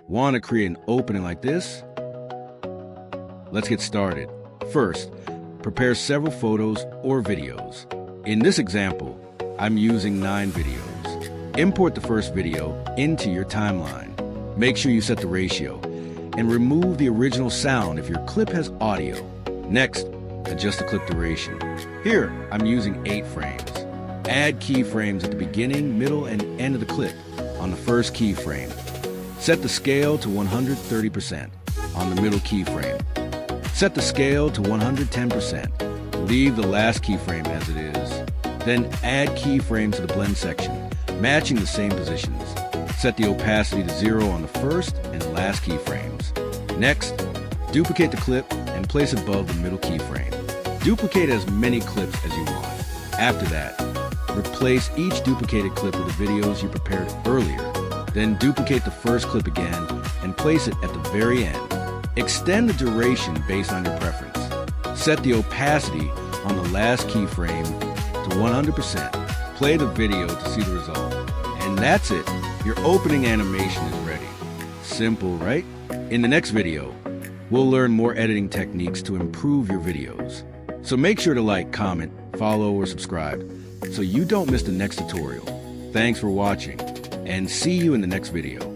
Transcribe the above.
Want to create an opening like this? Let's get started. First, prepare several photos or videos. In this example, I'm using 9 videos. Import the first video into your timeline. Make sure you set the ratio and remove the original sound if your clip has audio. Next, adjust the clip duration. Here, I'm using 8 frames. Add keyframes at the beginning, middle, and end of the clip on the first keyframe. Set the scale to 130% on the middle keyframe. Set the scale to 110%. Leave the last keyframe as it is. Then add keyframes to the blend section, matching the same positions. Set the opacity to 0 on the first and last keyframes. Next, duplicate the clip and place it above the middle keyframe. Duplicate as many clips as you want. After that, replace each duplicated clip with the videos you prepared earlier. Then duplicate the first clip again and place it at the very end. Extend the duration based on your preference. Set the opacity on the last keyframe to 100%. Play the video to see the result. And that's it. Your opening animation is ready. Simple, right? In the next video, we'll learn more editing techniques to improve your videos. So make sure to like, comment, follow, or subscribe so you don't miss the next tutorial. Thanks for watching, and see you in the next video.